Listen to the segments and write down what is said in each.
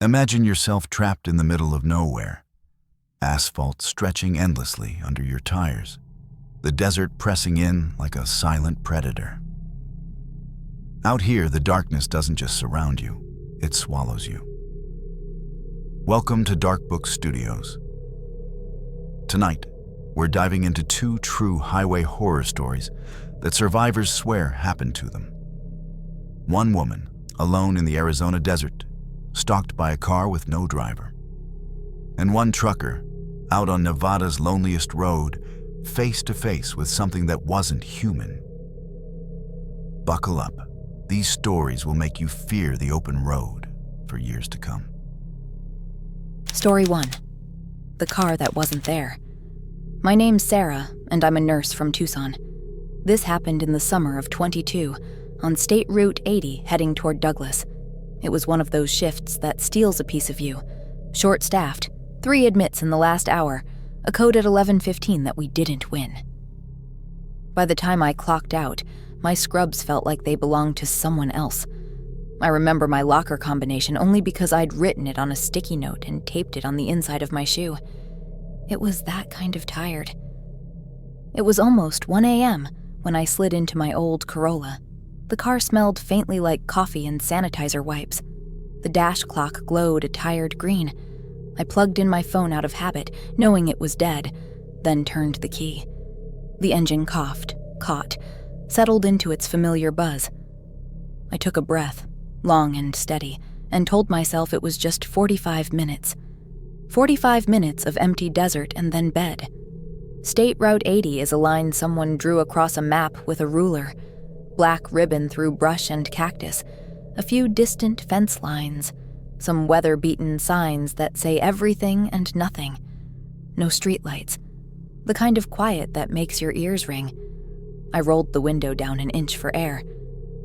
Imagine yourself trapped in the middle of nowhere, asphalt stretching endlessly under your tires, the desert pressing in like a silent predator. Out here, the darkness doesn't just surround you, it swallows you. Welcome to Dark Book Studios. Tonight, we're diving into two true highway horror stories that survivors swear happened to them. One woman, alone in the Arizona desert, stalked by a car with no driver. And one trucker, out on Nevada's loneliest road, face to face with something that wasn't human. Buckle up. These stories will make you fear the open road for years to come. Story 1. The car that wasn't there. My name's Sarah, and I'm a nurse from Tucson. This happened in the summer of 22, on State Route 80 heading toward Douglas. It was one of those shifts that steals a piece of you. Short-staffed, 3 admits in the last hour, a code at 11:15 that we didn't win. By the time I clocked out, my scrubs felt like they belonged to someone else. I remember my locker combination only because I'd written it on a sticky note and taped it on the inside of my shoe. It was that kind of tired. It was almost 1 a.m. when I slid into my old Corolla. The car smelled faintly like coffee and sanitizer wipes. The dash clock glowed a tired green. I plugged in my phone out of habit, knowing it was dead, then turned the key. The engine coughed, caught, settled into its familiar buzz. I took a breath, long and steady, and told myself it was just 45 minutes. 45 minutes of empty desert and then bed. State Route 80 is a line someone drew across a map with a ruler. Black ribbon through brush and cactus, a few distant fence lines, some weather-beaten signs that say everything and nothing. No streetlights, the kind of quiet that makes your ears ring. I rolled the window down an inch for air.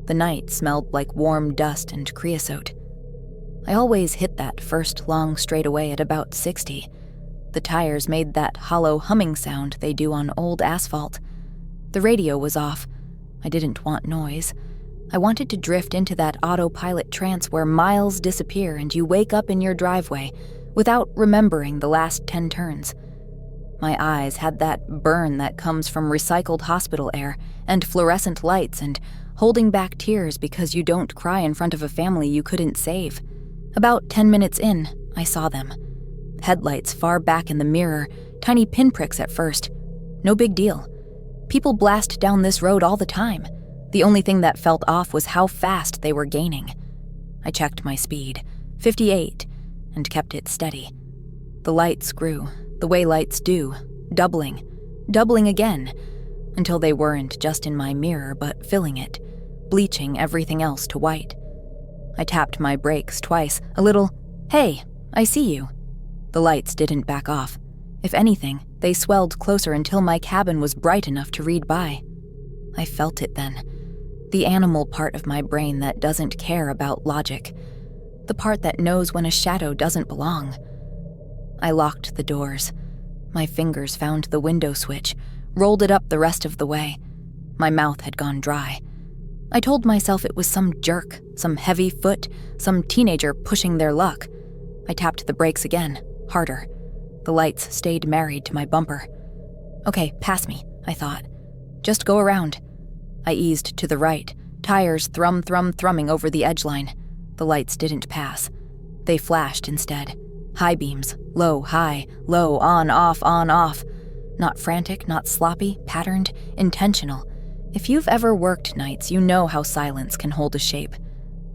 The night smelled like warm dust and creosote. I always hit that first long straightaway at about 60. The tires made that hollow humming sound they do on old asphalt. The radio was off. I didn't want noise. I wanted to drift into that autopilot trance where miles disappear and you wake up in your driveway without remembering the last 10 turns. My eyes had that burn that comes from recycled hospital air and fluorescent lights and holding back tears because you don't cry in front of a family you couldn't save. About 10 minutes in, I saw them. Headlights far back in the mirror, tiny pinpricks at first. No big deal. People blast down this road all the time. The only thing that felt off was how fast they were gaining. I checked my speed, 58, and kept it steady. The lights grew, the way lights do, doubling again, until they weren't just in my mirror but filling it, bleaching everything else to white. I tapped my brakes twice, a little, "Hey, I see you." The lights didn't back off. If anything, they swelled closer until my cabin was bright enough to read by. I felt it then. The animal part of my brain that doesn't care about logic. The part that knows when a shadow doesn't belong. I locked the doors. My fingers found the window switch, rolled it up the rest of the way. My mouth had gone dry. I told myself it was some jerk, some heavy foot, some teenager pushing their luck. I tapped the brakes again, harder. The lights stayed married to my bumper. Okay, pass me, I thought. Just go around. I eased to the right, tires thrumming over the edgeline. The lights didn't pass. They flashed instead. High beams, low, high, low, on, off. Not frantic, not sloppy, patterned, intentional. If you've ever worked nights, you know how silence can hold a shape.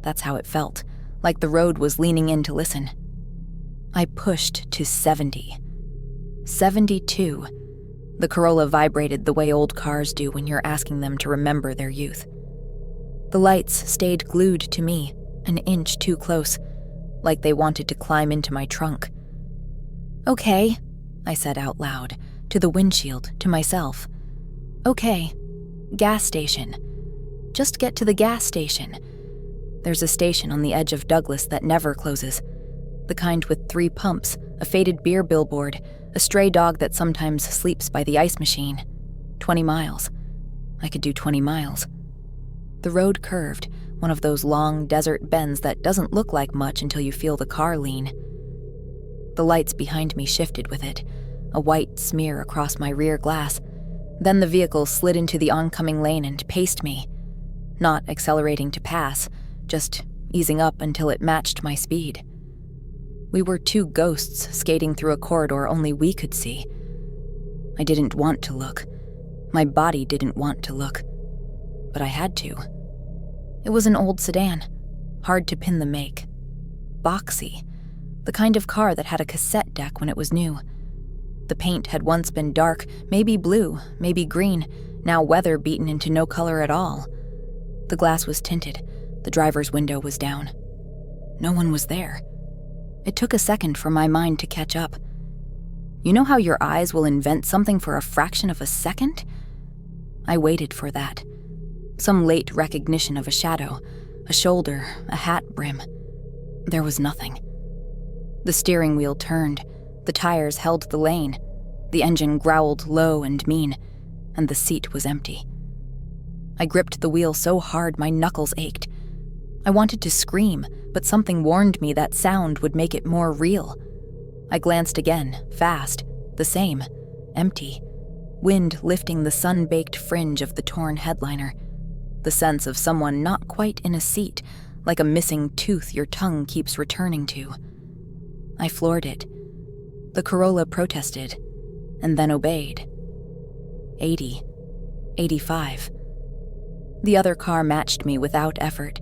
That's how it felt, like the road was leaning in to listen. I pushed to 70. 72. The Corolla vibrated the way old cars do when you're asking them to remember their youth. The lights stayed glued to me, an inch too close, like they wanted to climb into my trunk. "Okay," I said out loud, to the windshield, to myself. "Okay. Gas station. Just get to the gas station." There's a station on the edge of Douglas that never closes. The kind with 3 pumps, a faded beer billboard, a stray dog that sometimes sleeps by the ice machine. 20 miles. I could do 20 miles. The road curved, one of those long desert bends that doesn't look like much until you feel the car lean. The lights behind me shifted with it, a white smear across my rear glass. Then the vehicle slid into the oncoming lane and paced me, not accelerating to pass, just easing up until it matched my speed. We were two ghosts skating through a corridor only we could see. I didn't want to look. My body didn't want to look. But I had to. It was an old sedan, hard to pin the make. Boxy, the kind of car that had a cassette deck when it was new. The paint had once been dark, maybe blue, maybe green, now weather-beaten into no color at all. The glass was tinted, the driver's window was down. No one was there. It took a second for my mind to catch up. You know how your eyes will invent something for a fraction of a second? I waited for that. Some late recognition of a shadow, a shoulder, a hat brim. There was nothing. The steering wheel turned, the tires held the lane, the engine growled low and mean, and the seat was empty. I gripped the wheel so hard my knuckles ached. I wanted to scream, but something warned me that sound would make it more real. I glanced again, fast, the same, empty. Wind lifting the sun-baked fringe of the torn headliner. The sense of someone not quite in a seat, like a missing tooth your tongue keeps returning to. I floored it. The Corolla protested, and then obeyed. 80, 85. The other car matched me without effort.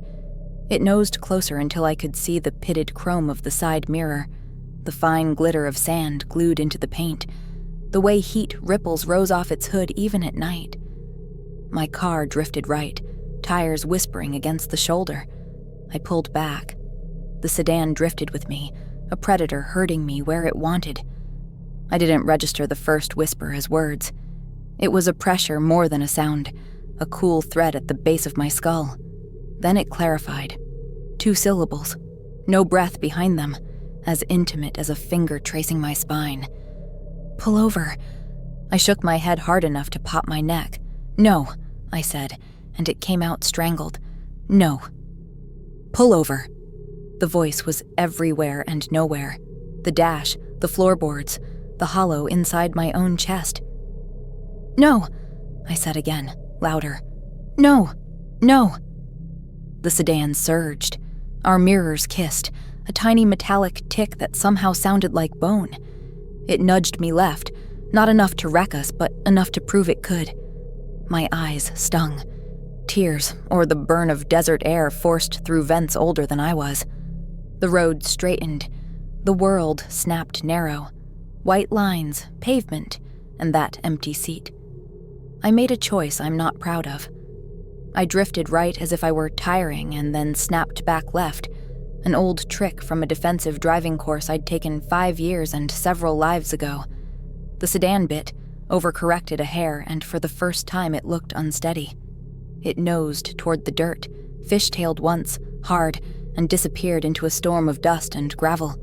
It nosed closer until I could see the pitted chrome of the side mirror, the fine glitter of sand glued into the paint, the way heat ripples rose off its hood even at night. My car drifted right, tires whispering against the shoulder. I pulled back. The sedan drifted with me, a predator herding me where it wanted. I didn't register the first whisper as words. It was a pressure more than a sound, a cool thread at the base of my skull. Then it clarified. 2 syllables, no breath behind them, as intimate as a finger tracing my spine. Pull over. I shook my head hard enough to pop my neck. No, I said, and it came out strangled. No. Pull over. The voice was everywhere and nowhere. The dash, the floorboards, the hollow inside my own chest. No, I said again, louder. No, no. The sedan surged. Our mirrors kissed, a tiny metallic tick that somehow sounded like bone. It nudged me left, not enough to wreck us, but enough to prove it could. My eyes stung. Tears, or the burn of desert air forced through vents older than I was. The road straightened. The world snapped narrow. White lines, pavement, and that empty seat. I made a choice I'm not proud of. I drifted right as if I were tiring and then snapped back left, an old trick from a defensive driving course I'd taken 5 years and several lives ago. The sedan bit, overcorrected a hair, and for the first time it looked unsteady. It nosed toward the dirt, fishtailed once, hard, and disappeared into a storm of dust and gravel.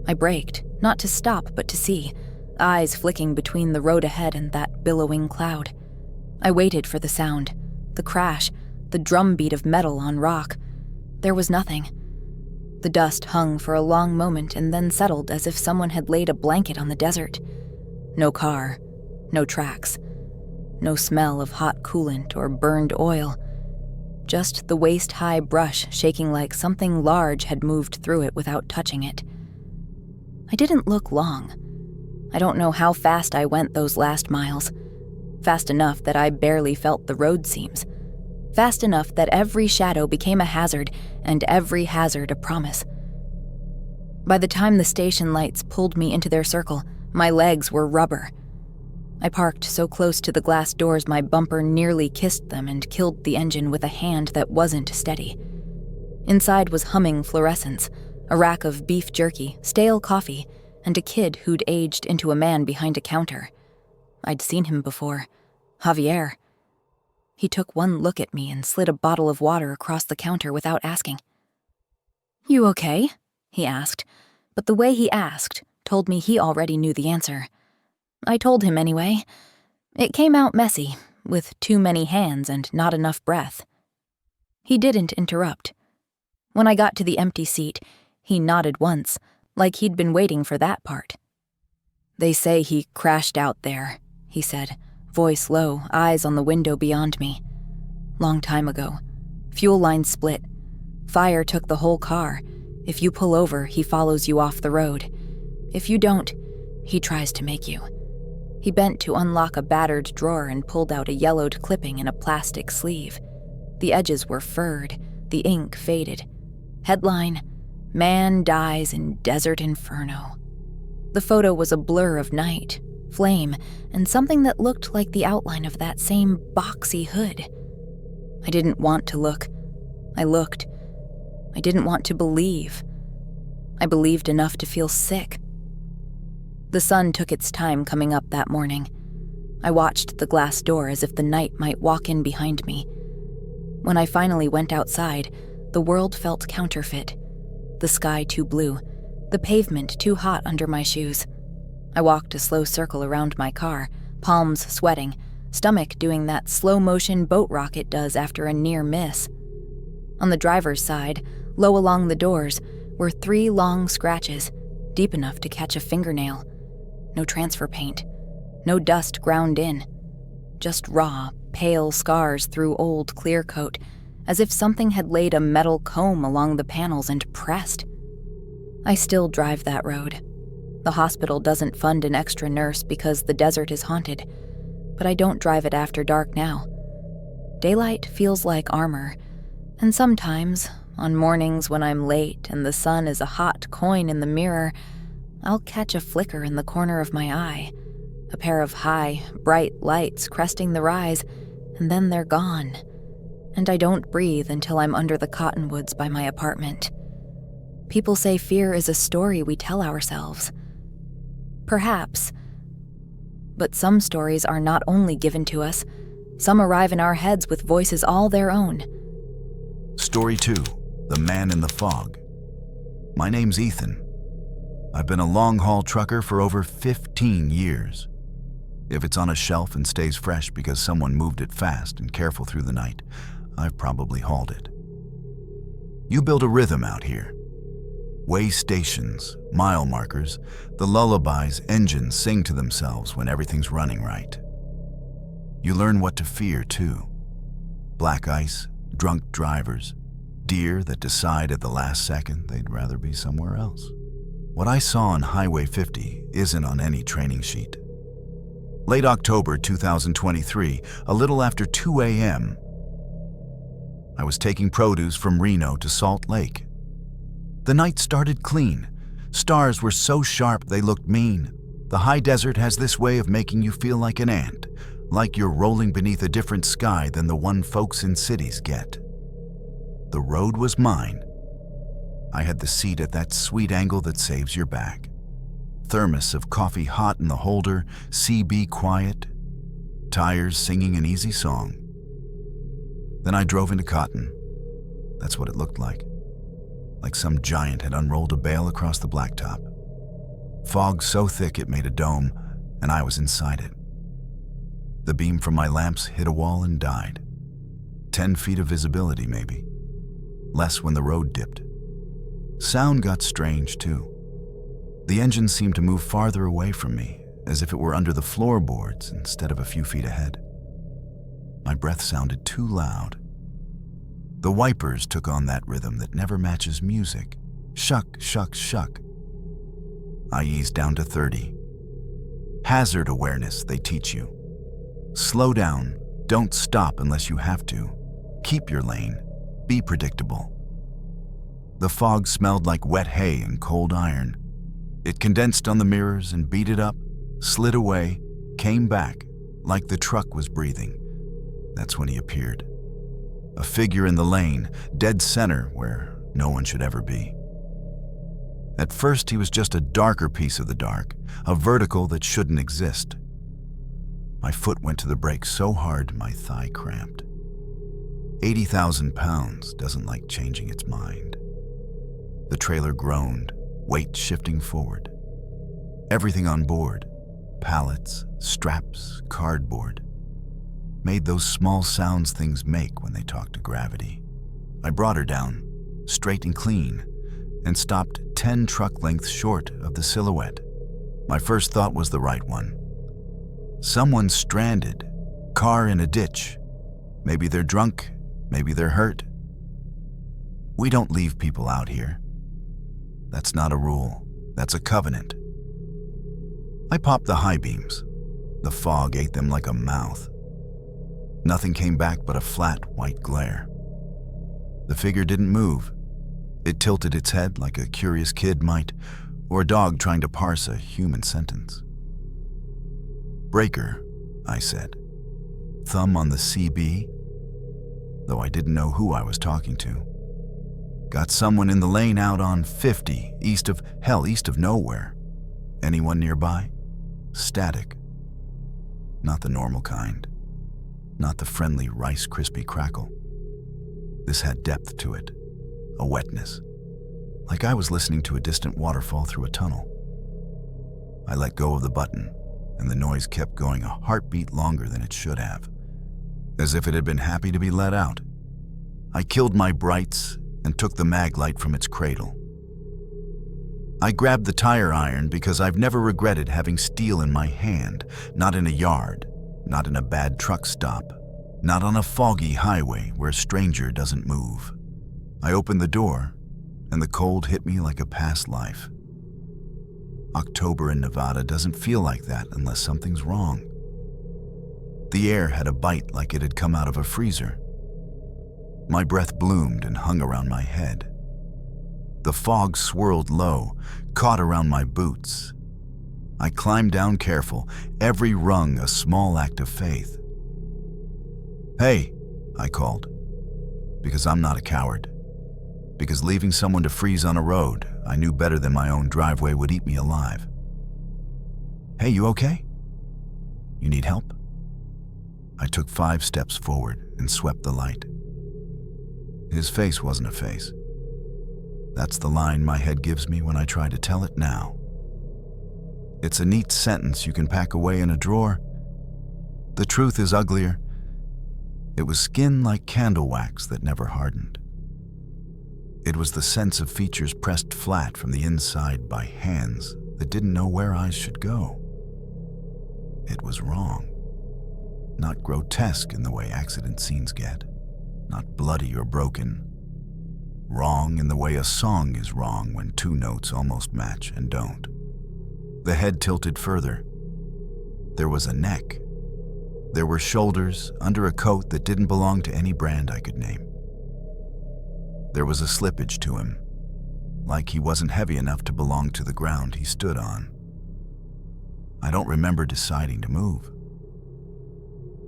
I braked, not to stop but to see, eyes flicking between the road ahead and that billowing cloud. I waited for the sound, the crash, the drumbeat of metal on rock. There was nothing. The dust hung for a long moment and then settled as if someone had laid a blanket on the desert. No car, no tracks, no smell of hot coolant or burned oil. Just the waist-high brush shaking like something large had moved through it without touching it. I didn't look long. I don't know how fast I went those last miles. Fast enough that I barely felt the road seams. Fast enough that every shadow became a hazard, and every hazard a promise. By the time the station lights pulled me into their circle, my legs were rubber. I parked so close to the glass doors my bumper nearly kissed them and killed the engine with a hand that wasn't steady. Inside was humming fluorescence, a rack of beef jerky, stale coffee, and a kid who'd aged into a man behind a counter. I'd seen him before. Javier. He took one look at me and slid a bottle of water across the counter without asking. "You okay?" he asked, but the way he asked told me he already knew the answer. I told him anyway. It came out messy, with too many hands and not enough breath. He didn't interrupt. When I got to the empty seat, he nodded once, like he'd been waiting for that part. "They say he crashed out there," he said, voice low, eyes on the window beyond me. "Long time ago. Fuel line split. Fire took the whole car. If you pull over, he follows you off the road. If you don't, he tries to make you." He bent to unlock a battered drawer and pulled out a yellowed clipping in a plastic sleeve. The edges were furred, the ink faded. Headline: "Man dies in desert inferno." The photo was a blur of night, flame, and something that looked like the outline of that same boxy hood. I didn't want to look. I looked. I didn't want to believe. I believed enough to feel sick. The sun took its time coming up that morning. I watched the glass door as if the night might walk in behind me. When I finally went outside, the world felt counterfeit. The sky too blue, the pavement too hot under my shoes. I walked a slow circle around my car, palms sweating, stomach doing that slow-motion boat rocket does after a near miss. On the driver's side, low along the doors, were 3 long scratches, deep enough to catch a fingernail. No transfer paint, no dust ground in. Just raw, pale scars through old clear coat, as if something had laid a metal comb along the panels and pressed. I still drive that road. The hospital doesn't fund an extra nurse because the desert is haunted, but I don't drive it after dark now. Daylight feels like armor, and sometimes, on mornings when I'm late and the sun is a hot coin in the mirror, I'll catch a flicker in the corner of my eye, a pair of high, bright lights cresting the rise, and then they're gone, and I don't breathe until I'm under the cottonwoods by my apartment. People say fear is a story we tell ourselves. Perhaps. But some stories are not only given to us, some arrive in our heads with voices all their own. Story 2, The Man in the Fog. My name's Ethan. I've been a long-haul trucker for over 15 years. If it's on a shelf and stays fresh because someone moved it fast and careful through the night, I've probably hauled it. You build a rhythm out here. Way stations, mile markers, the lullabies engines sing to themselves when everything's running right. You learn what to fear, too. Black ice, drunk drivers, deer that decide at the last second they'd rather be somewhere else. What I saw on Highway 50 isn't on any training sheet. Late October 2023, a little after 2 a.m., I was taking produce from Reno to Salt Lake. The night started clean. Stars were so sharp they looked mean. The high desert has this way of making you feel like an ant, like you're rolling beneath a different sky than the one folks in cities get. The road was mine. I had the seat at that sweet angle that saves your back. Thermos of coffee hot in the holder, CB quiet, tires singing an easy song. Then I drove into Cotton. That's what it looked like some giant had unrolled a bale across the blacktop. Fog so thick it made a dome, and I was inside it. The beam from my lamps hit a wall and died. 10 feet of visibility, maybe. Less when the road dipped. Sound got strange, too. The engine seemed to move farther away from me, as if it were under the floorboards instead of a few feet ahead. My breath sounded too loud. The wipers took on that rhythm that never matches music. Shuck, shuck, shuck. I eased down to 30. Hazard awareness, they teach you. Slow down, don't stop unless you have to. Keep your lane, be predictable. The fog smelled like wet hay and cold iron. It condensed on the mirrors and beaded up, slid away, came back, like the truck was breathing. That's when he appeared. A figure in the lane, dead center where no one should ever be. At first, he was just a darker piece of the dark, a vertical that shouldn't exist. My foot went to the brake so hard my thigh cramped. 80,000 pounds doesn't like changing its mind. The trailer groaned, weight shifting forward. Everything on board, pallets, straps, cardboard, made those small sounds things make when they talk to gravity. I brought her down, straight and clean, and stopped 10 truck lengths short of the silhouette. My first thought was the right one. Someone stranded, car in a ditch. Maybe they're drunk, maybe they're hurt. We don't leave people out here. That's not a rule, that's a covenant. I popped the high beams. The fog ate them like a mouth. Nothing came back but a flat, white glare. The figure didn't move. It tilted its head like a curious kid might, or a dog trying to parse a human sentence. "Breaker," I said. Thumb on the CB, though I didn't know who I was talking to. Got someone in the lane out on 50, east of nowhere. Anyone nearby? Static. Not the normal kind. Not the friendly Rice Krispie crackle. This had depth to it, a wetness, like I was listening to a distant waterfall through a tunnel. I let go of the button, and the noise kept going a heartbeat longer than it should have, as if it had been happy to be let out. I killed my brights and took the mag light from its cradle. I grabbed the tire iron because I've never regretted having steel in my hand, not in a yard, not in a bad truck stop, not on a foggy highway where a stranger doesn't move. I opened the door, and the cold hit me like a past life. October in Nevada doesn't feel like that unless something's wrong. The air had a bite like it had come out of a freezer. My breath bloomed and hung around my head. The fog swirled low, caught around my boots. I climbed down careful, every rung a small act of faith. "Hey," I called, because I'm not a coward. Because leaving someone to freeze on a road I knew better than my own driveway would eat me alive. "Hey, you okay? You need help?" I took 5 steps forward and swept the light. His face wasn't a face. That's the line my head gives me when I try to tell it now. It's a neat sentence you can pack away in a drawer. The truth is uglier. It was skin like candle wax that never hardened. It was the sense of features pressed flat from the inside by hands that didn't know where eyes should go. It was wrong. Not grotesque in the way accident scenes get. Not bloody or broken. Wrong in the way a song is wrong when 2 notes almost match and don't. The head tilted further. There was a neck. There were shoulders under a coat that didn't belong to any brand I could name. There was a slippage to him, like he wasn't heavy enough to belong to the ground he stood on. I don't remember deciding to move.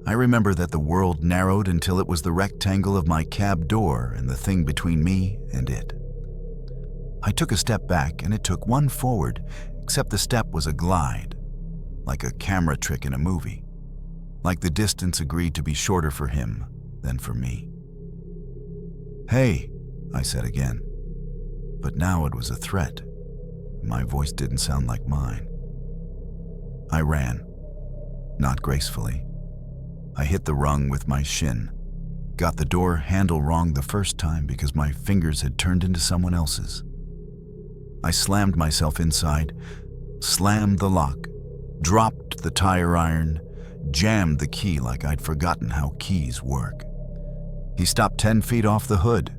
I remember that the world narrowed until it was the rectangle of my cab door and the thing between me and it. I took a step back and it took 1 forward, except the step was a glide, like a camera trick in a movie, like the distance agreed to be shorter for him than for me. "Hey," I said again, but now it was a threat. My voice didn't sound like mine. I ran, not gracefully. I hit the rung with my shin, got the door handle wrong the first time because my fingers had turned into someone else's. I slammed myself inside, slammed the lock, dropped the tire iron, jammed the key like I'd forgotten how keys work. He stopped 10 feet off the hood.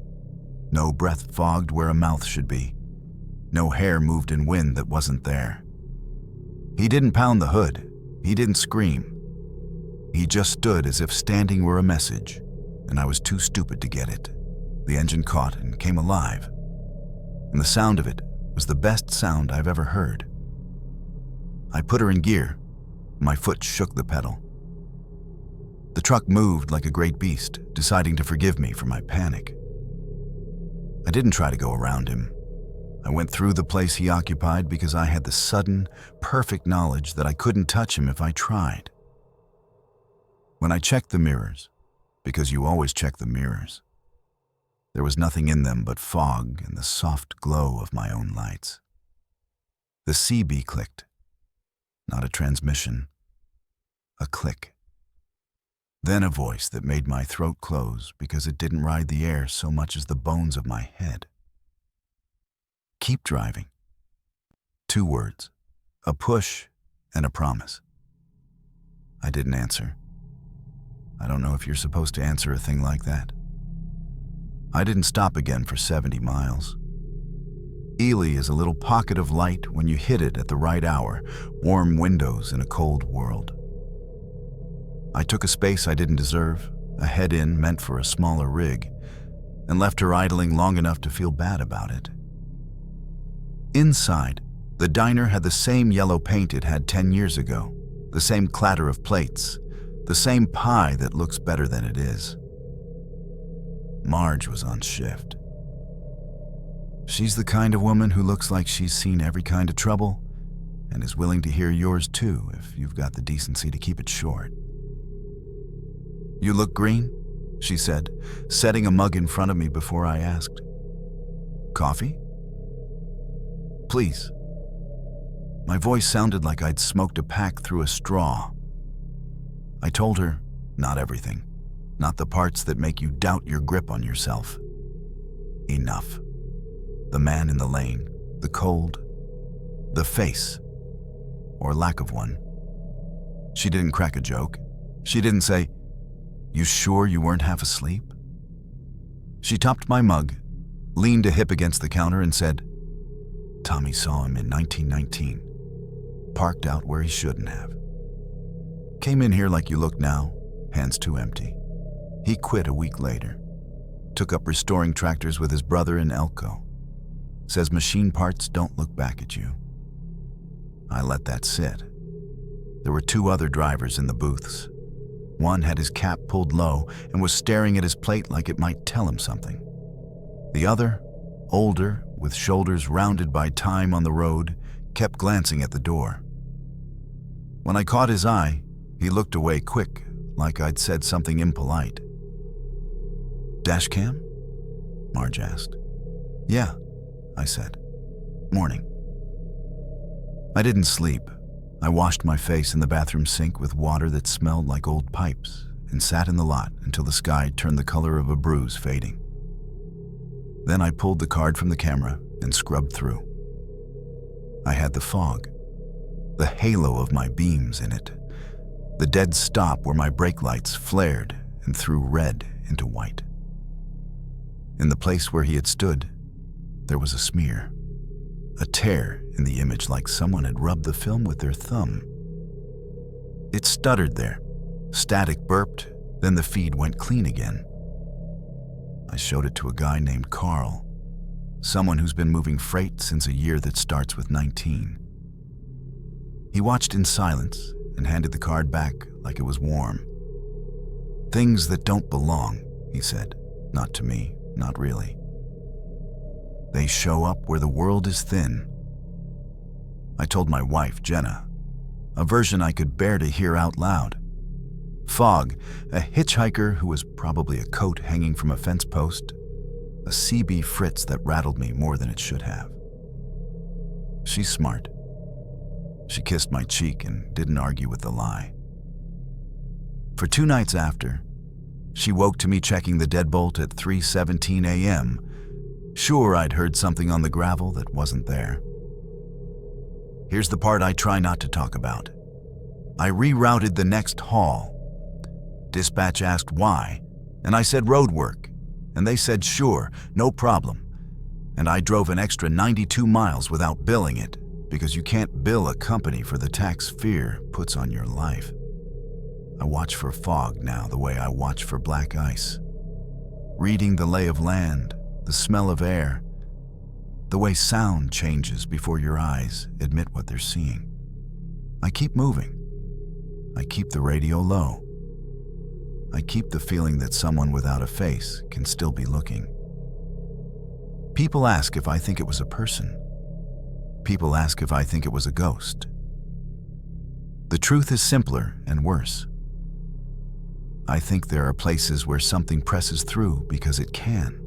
No breath fogged where a mouth should be. No hair moved in wind that wasn't there. He didn't pound the hood. He didn't scream. He just stood as if standing were a message, and I was too stupid to get it. The engine caught and came alive, and the sound of it was the best sound I've ever heard. I put her in gear. My foot shook the pedal. The truck moved like a great beast, deciding to forgive me for my panic. I didn't try to go around him. I went through the place he occupied because I had the sudden, perfect knowledge that I couldn't touch him if I tried. When I checked the mirrors, because you always check the mirrors, there was nothing in them but fog and the soft glow of my own lights. The CB clicked. Not a transmission. A click. Then a voice that made my throat close because it didn't ride the air so much as the bones of my head. Keep driving. 2 words, a push and a promise. I didn't answer. I don't know if you're supposed to answer a thing like that. I didn't stop again for 70 miles. Ely is a little pocket of light when you hit it at the right hour, warm windows in a cold world. I took a space I didn't deserve, a head-in meant for a smaller rig, and left her idling long enough to feel bad about it. Inside, the diner had the same yellow paint it had 10 years ago, the same clatter of plates, the same pie that looks better than it is. Marge was on shift. She's the kind of woman who looks like she's seen every kind of trouble and is willing to hear yours too if you've got the decency to keep it short. "You look green," she said, setting a mug in front of me before I asked. "Coffee?" "Please." My voice sounded like I'd smoked a pack through a straw. I told her, not everything, not the parts that make you doubt your grip on yourself. Enough. The man in the lane, the cold, the face, or lack of one. She didn't crack a joke. She didn't say, "You sure you weren't half asleep?" She topped my mug, leaned a hip against the counter and said, "Tommy saw him in 1919, parked out where he shouldn't have. Came in here like you look now, hands too empty. He quit a week later. Took up restoring tractors with his brother in Elko. Says machine parts don't look back at you." I let that sit. There were 2 other drivers in the booths. One had his cap pulled low and was staring at his plate like it might tell him something. The other, older, with shoulders rounded by time on the road, kept glancing at the door. When I caught his eye, he looked away quick, like I'd said something impolite. "Dash cam?" Marge asked. "Yeah," I said. "Morning." I didn't sleep. I washed my face in the bathroom sink with water that smelled like old pipes and sat in the lot until the sky turned the color of a bruise fading. Then I pulled the card from the camera and scrubbed through. I had the fog, the halo of my beams in it, the dead stop where my brake lights flared and threw red into white. In the place where he had stood, there was a smear, a tear in the image like someone had rubbed the film with their thumb. It stuttered there, static burped, then the feed went clean again. I showed it to a guy named Carl, someone who's been moving freight since a year that starts with 19. He watched in silence and handed the card back like it was warm. "Things that don't belong," he said. "Not to me, not really. They show up where the world is thin." I told my wife, Jenna, a version I could bear to hear out loud. Fog, a hitchhiker who was probably a coat hanging from a fence post, a CB Fritz that rattled me more than it should have. She's smart. She kissed my cheek and didn't argue with the lie. For 2 nights after, she woke to me checking the deadbolt at 3:17 a.m., sure I'd heard something on the gravel that wasn't there. Here's the part I try not to talk about. I rerouted the next haul. Dispatch asked why, and I said road work, and they said sure, no problem. And I drove an extra 92 miles without billing it, because you can't bill a company for the tax fear puts on your life. I watch for fog now the way I watch for black ice. Reading the lay of land, the smell of air, the way sound changes before your eyes admit what they're seeing. I keep moving. I keep the radio low. I keep the feeling that someone without a face can still be looking. People ask if I think it was a person. People ask if I think it was a ghost. The truth is simpler and worse. I think there are places where something presses through because it can.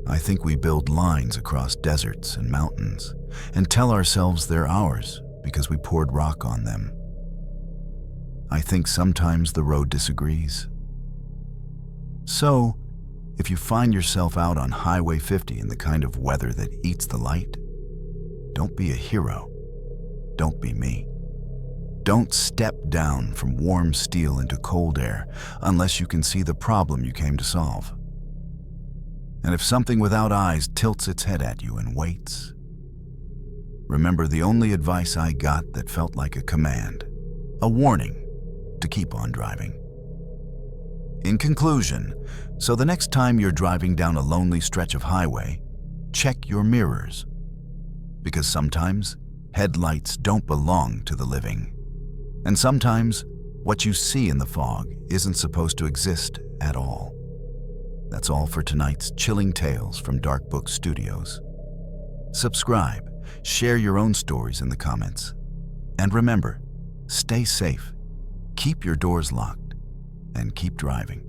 I think we build lines across deserts and mountains and tell ourselves they're ours because we poured rock on them. I think sometimes the road disagrees. So, if you find yourself out on Highway 50 in the kind of weather that eats the light, don't be a hero. Don't be me. Don't step down from warm steel into cold air unless you can see the problem you came to solve. And if something without eyes tilts its head at you and waits, remember the only advice I got that felt like a command, a warning to keep on driving. In conclusion, so the next time you're driving down a lonely stretch of highway, check your mirrors. Because sometimes headlights don't belong to the living. And sometimes what you see in the fog isn't supposed to exist at all. That's all for tonight's Chilling Tales from Dark Book Studios. Subscribe, share your own stories in the comments. And remember, stay safe, keep your doors locked, and keep driving.